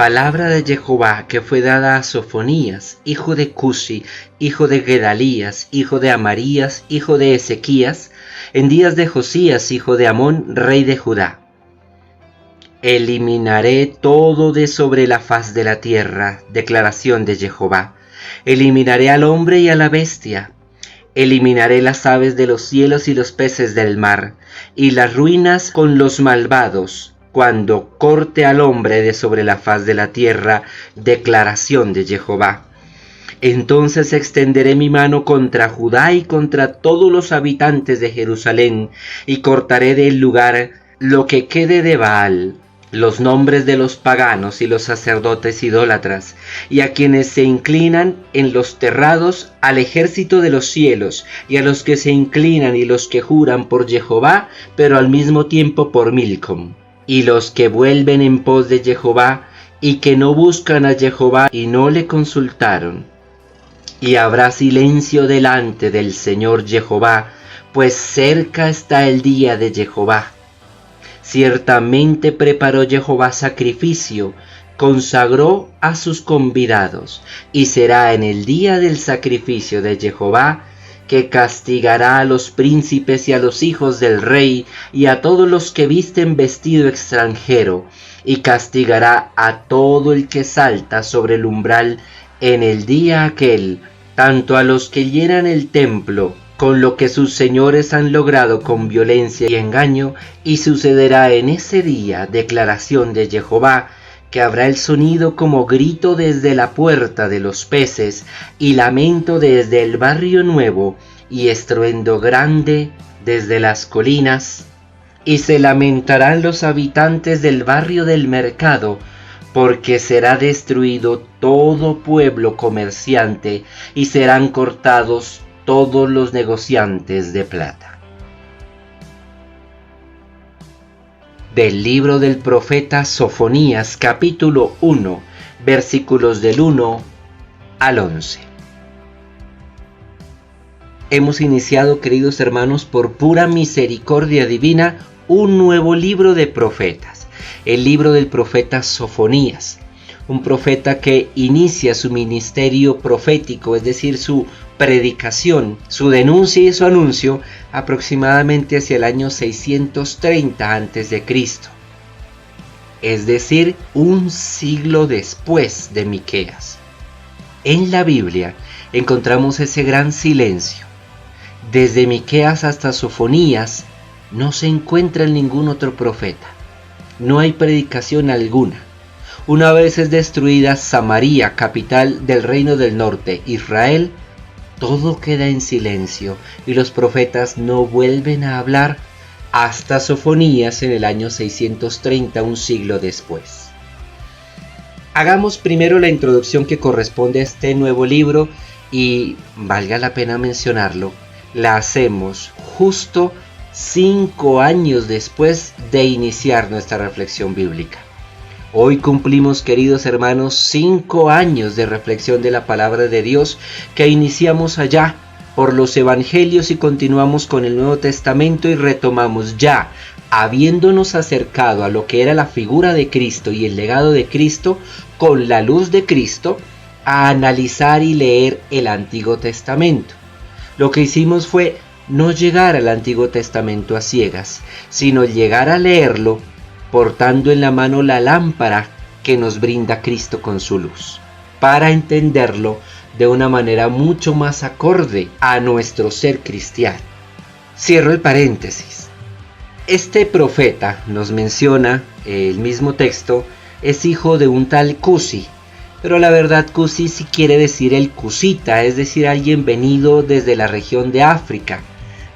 Palabra de Jehová que fue dada a Sofonías, hijo de Cusi, hijo de Gedalías, hijo de Amarías, hijo de Ezequías, en días de Josías, hijo de Amón, rey de Judá. Eliminaré todo de sobre la faz de la tierra, declaración de Jehová. Eliminaré al hombre y a la bestia. Eliminaré las aves de los cielos y los peces del mar, y las ruinas con los malvados, cuando corte al hombre de sobre la faz de la tierra, declaración de Jehová. Entonces extenderé mi mano contra Judá y contra todos los habitantes de Jerusalén, y cortaré del lugar lo que quede de Baal, los nombres de los paganos y los sacerdotes idólatras, y a quienes se inclinan en los terrados, al ejército de los cielos, y a los que se inclinan y los que juran por Jehová, pero al mismo tiempo por Milcom, y los que vuelven en pos de Jehová, y que no buscan a Jehová y no le consultaron. Y habrá silencio delante del Señor Jehová, pues cerca está el día de Jehová. Ciertamente preparó Jehová sacrificio, consagró a sus convidados, y será en el día del sacrificio de Jehová, que castigará a los príncipes y a los hijos del rey, y a todos los que visten vestido extranjero, y castigará a todo el que salta sobre el umbral en el día aquel, tanto a los que llenan el templo, con lo que sus señores han logrado con violencia y engaño, y sucederá en ese día, declaración de Jehová, que habrá el sonido como grito desde la puerta de los peces, y lamento desde el barrio nuevo, y estruendo grande desde las colinas, y se lamentarán los habitantes del barrio del mercado, porque será destruido todo pueblo comerciante, y serán cortados todos los negociantes de plata. Del libro del profeta Sofonías, capítulo 1, versículos del 1 al 11. Hemos iniciado, queridos hermanos, por pura misericordia divina, un nuevo libro de profetas, el libro del profeta Sofonías, un profeta que inicia su ministerio profético, es decir, su predicación, su denuncia y su anuncio aproximadamente hacia el año 630 a.C., es decir, un siglo después de Miqueas. En la Biblia encontramos ese gran silencio. Desde Miqueas hasta Sofonías no se encuentra ningún otro profeta. No hay predicación alguna. Una vez es destruida Samaria, capital del reino del norte, Israel, todo queda en silencio y los profetas no vuelven a hablar hasta Sofonías en el año 630, un siglo después. Hagamos primero la introducción que corresponde a este nuevo libro y, valga la pena mencionarlo, la hacemos justo 5 años después de iniciar nuestra reflexión bíblica. Hoy cumplimos, queridos hermanos, 5 años de reflexión de la palabra de Dios que iniciamos allá por los evangelios y continuamos con el Nuevo Testamento y retomamos ya, habiéndonos acercado a lo que era la figura de Cristo y el legado de Cristo, con la luz de Cristo, a analizar y leer el Antiguo Testamento. Lo que hicimos fue no llegar al Antiguo Testamento a ciegas, sino llegar a leerlo portando en la mano la lámpara que nos brinda Cristo con su luz, para entenderlo de una manera mucho más acorde a nuestro ser cristiano. Cierro el paréntesis. Este profeta, nos menciona el mismo texto, es hijo de un tal Cusi, pero la verdad Cusi sí quiere decir el cusita, es decir, alguien venido desde la región de África.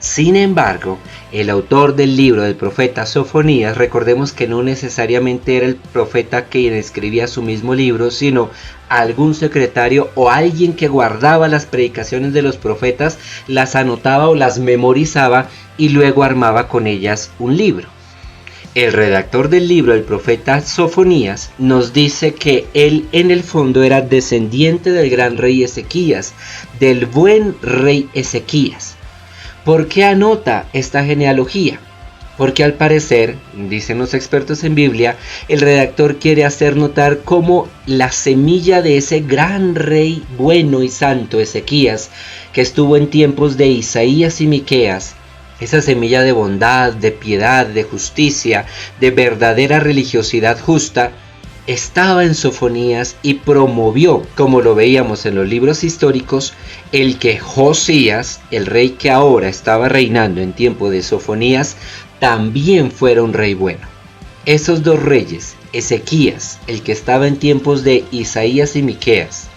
Sin embargo, el autor del libro del profeta Sofonías, recordemos que no necesariamente era el profeta quien escribía su mismo libro, sino algún secretario o alguien que guardaba las predicaciones de los profetas, las anotaba o las memorizaba y luego armaba con ellas un libro. El redactor del libro, el profeta Sofonías, nos dice que él en el fondo era descendiente del gran rey Ezequías, del buen rey Ezequías. ¿Por qué anota esta genealogía? porque al parecer, dicen los expertos en Biblia, el redactor quiere hacer notar cómo la semilla de ese gran rey bueno y santo Ezequías, que estuvo en tiempos de Isaías y Miqueas, esa semilla de bondad, de piedad, de justicia, de verdadera religiosidad justa, estaba en Sofonías y promovió, como lo veíamos en los libros históricos, el que Josías, el rey que ahora estaba reinando en tiempo de Sofonías, también fuera un rey bueno. Esos dos reyes, Ezequías, el que estaba en tiempos de Isaías y Miqueas,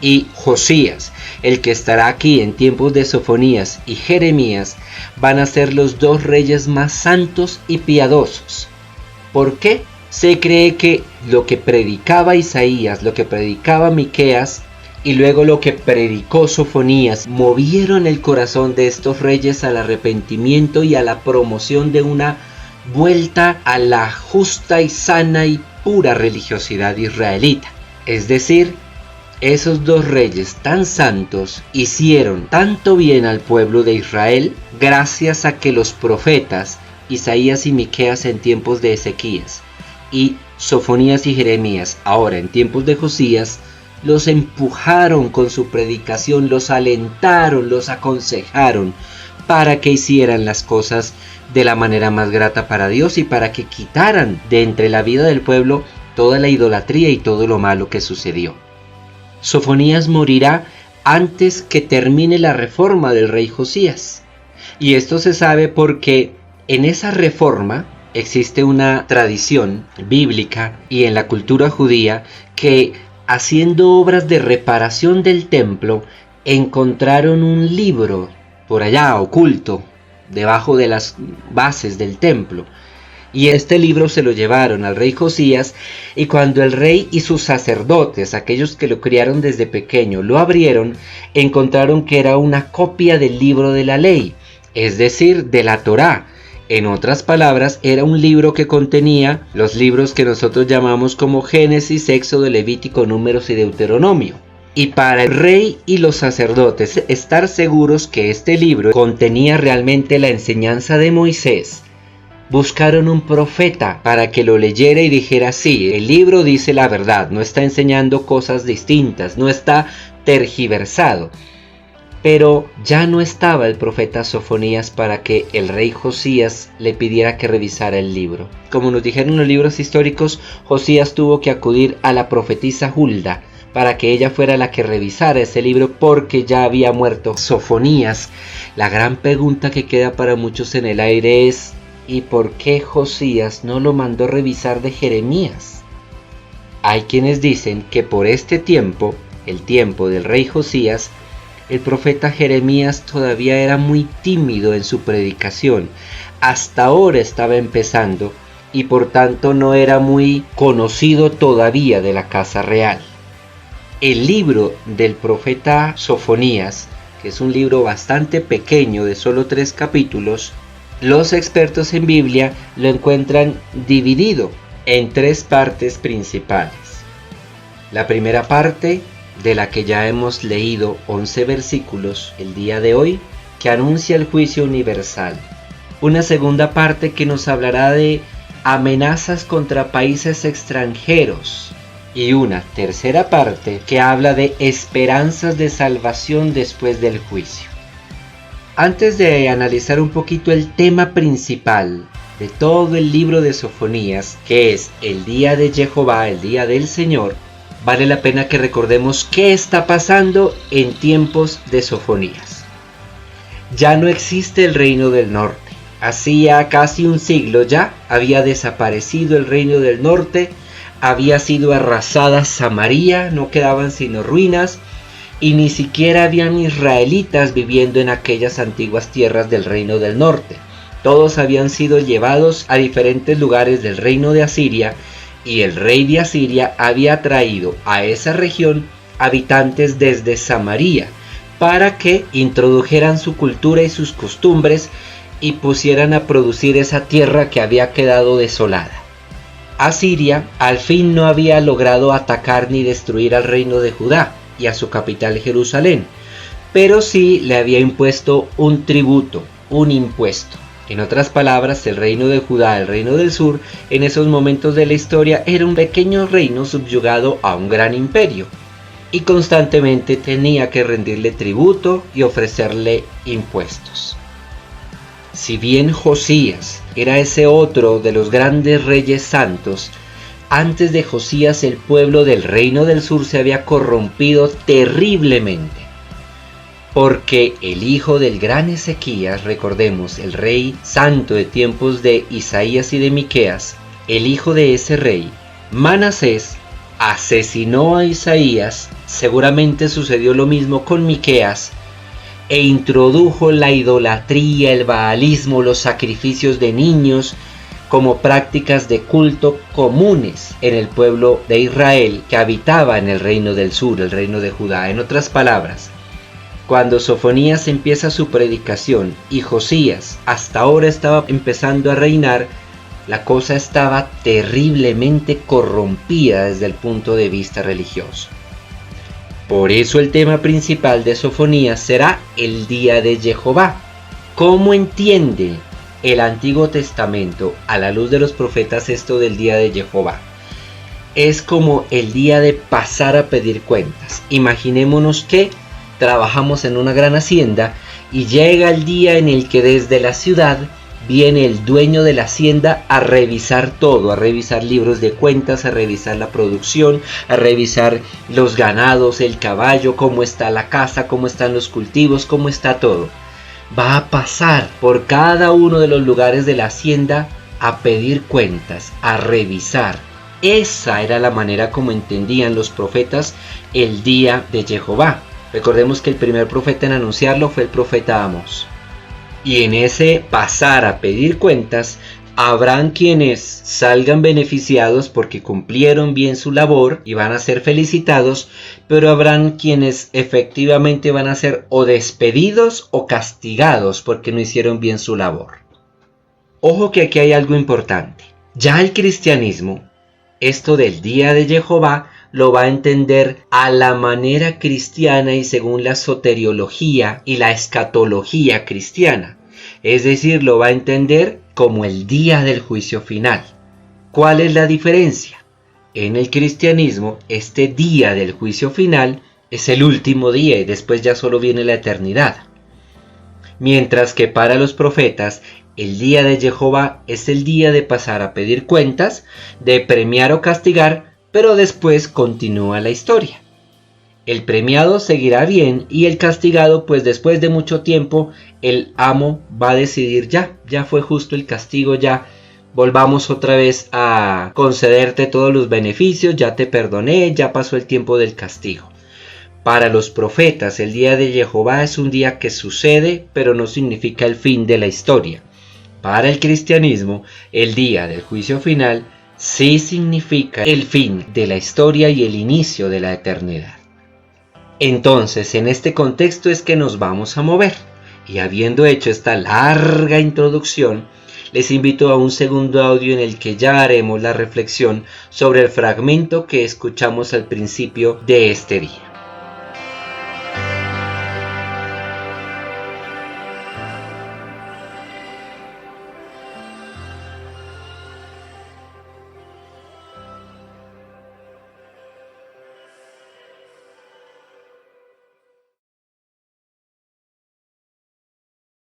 y Josías, el que estará aquí en tiempos de Sofonías y Jeremías, van a ser los dos reyes más santos y piadosos. ¿Por qué? Se cree que lo que predicaba Isaías, lo que predicaba Miqueas y luego lo que predicó Sofonías movieron el corazón de estos reyes al arrepentimiento y a la promoción de una vuelta a la justa y sana y pura religiosidad israelita. Es decir, esos dos reyes tan santos hicieron tanto bien al pueblo de Israel gracias a que los profetas Isaías y Miqueas en tiempos de Ezequías y Sofonías y Jeremías ahora en tiempos de Josías los empujaron con su predicación, los alentaron, los aconsejaron para que hicieran las cosas de la manera más grata para Dios y para que quitaran de entre la vida del pueblo toda la idolatría y todo lo malo que sucedió. Sofonías morirá antes que termine la reforma del rey Josías. Y esto se sabe porque en esa reforma existe una tradición bíblica y en la cultura judía que haciendo obras de reparación del templo encontraron un libro por allá oculto debajo de las bases del templo. Y este libro se lo llevaron al rey Josías y cuando el rey y sus sacerdotes, aquellos que lo criaron desde pequeño, lo abrieron, encontraron que era una copia del libro de la ley, es decir, de la Torá. En otras palabras, era un libro que contenía los libros que nosotros llamamos como Génesis, Éxodo, Levítico, Números y Deuteronomio. Y para el rey y los sacerdotes estar seguros que este libro contenía realmente la enseñanza de Moisés, buscaron un profeta para que lo leyera y dijera: sí, el libro dice la verdad, no está enseñando cosas distintas, no está tergiversado. Pero ya no estaba el profeta Sofonías para que el rey Josías le pidiera que revisara el libro. Como nos dijeron los libros históricos, Josías tuvo que acudir a la profetisa Hulda para que ella fuera la que revisara ese libro porque ya había muerto Sofonías. La gran pregunta que queda para muchos en el aire es: ¿y por qué Josías no lo mandó revisar de Jeremías? Hay quienes dicen que por este tiempo, el tiempo del rey Josías, el profeta Jeremías todavía era muy tímido en su predicación. Hasta ahora estaba empezando y por tanto no era muy conocido todavía de la casa real. El libro del profeta Sofonías, que es un libro bastante pequeño de solo 3 capítulos, los expertos en Biblia lo encuentran dividido en 3 partes principales. La primera parte, de la que ya hemos leído 11 versículos el día de hoy, que anuncia el juicio universal. Una segunda parte que nos hablará de amenazas contra países extranjeros. Y una tercera parte que habla de esperanzas de salvación después del juicio. Antes de analizar un poquito el tema principal de todo el libro de Sofonías, que es el día de Jehová, el día del Señor, vale la pena que recordemos qué está pasando en tiempos de Sofonías. Ya no existe el reino del norte. Hacía casi un siglo ya había desaparecido el reino del norte, había sido arrasada Samaria, no quedaban sino ruinas, y ni siquiera habían israelitas viviendo en aquellas antiguas tierras del reino del norte. Todos habían sido llevados a diferentes lugares del reino de Asiria, y el rey de Asiria había traído a esa región habitantes desde Samaria para que introdujeran su cultura y sus costumbres y pusieran a producir esa tierra que había quedado desolada. Asiria al fin no había logrado atacar ni destruir al reino de Judá y a su capital Jerusalén, pero sí le había impuesto un tributo, un impuesto. En otras palabras, el reino de Judá, el reino del sur, en esos momentos de la historia era un pequeño reino subyugado a un gran imperio y constantemente tenía que rendirle tributo y ofrecerle impuestos. Si bien Josías era ese otro de los grandes reyes santos, antes de Josías el pueblo del reino del sur se había corrompido terriblemente. Porque el hijo del gran Ezequías, recordemos, el rey santo de tiempos de Isaías y de Miqueas, el hijo de ese rey, Manasés, asesinó a Isaías. Seguramente sucedió lo mismo con Miqueas, e introdujo la idolatría, el baalismo, los sacrificios de niños como prácticas de culto comunes en el pueblo de Israel que habitaba en el reino del sur, el reino de Judá. En otras palabras, cuando Sofonías empieza su predicación y Josías hasta ahora estaba empezando a reinar, la cosa estaba terriblemente corrompida desde el punto de vista religioso. Por eso el tema principal de Sofonías será el día de Jehová. ¿Cómo entiende el Antiguo Testamento a la luz de los profetas esto del día de Jehová? Es como el día de pasar a pedir cuentas. Imaginémonos que trabajamos en una gran hacienda y llega el día en el que desde la ciudad viene el dueño de la hacienda a revisar todo, a revisar libros de cuentas, a revisar la producción, a revisar los ganados, el caballo, cómo está la casa, cómo están los cultivos, cómo está todo. Va a pasar por cada uno de los lugares de la hacienda a pedir cuentas, a revisar. Esa era la manera como entendían los profetas el día de Jehová. Recordemos que el primer profeta en anunciarlo fue el profeta Amós. Y en ese pasar a pedir cuentas, habrán quienes salgan beneficiados porque cumplieron bien su labor y van a ser felicitados, pero habrán quienes efectivamente van a ser o despedidos o castigados porque no hicieron bien su labor. Ojo que aquí hay algo importante. Ya el cristianismo, esto del día de Jehová, lo va a entender a la manera cristiana y según la soteriología y la escatología cristiana. Es decir, lo va a entender como el día del juicio final. ¿Cuál es la diferencia? En el cristianismo, este día del juicio final es el último día y después ya solo viene la eternidad. Mientras que para los profetas, el día de Jehová es el día de pasar a pedir cuentas, de premiar o castigar, pero después continúa la historia. El premiado seguirá bien y el castigado, pues después de mucho tiempo, el amo va a decidir ya fue justo el castigo, ya volvamos otra vez a concederte todos los beneficios, ya te perdoné, ya pasó el tiempo del castigo. Para los profetas, el día de Jehová es un día que sucede, pero no significa el fin de la historia. Para el cristianismo, el día del juicio final sí significa el fin de la historia y el inicio de la eternidad. Entonces, en este contexto es que nos vamos a mover. Y habiendo hecho esta larga introducción, les invito a un segundo audio en el que ya haremos la reflexión sobre el fragmento que escuchamos al principio de este día.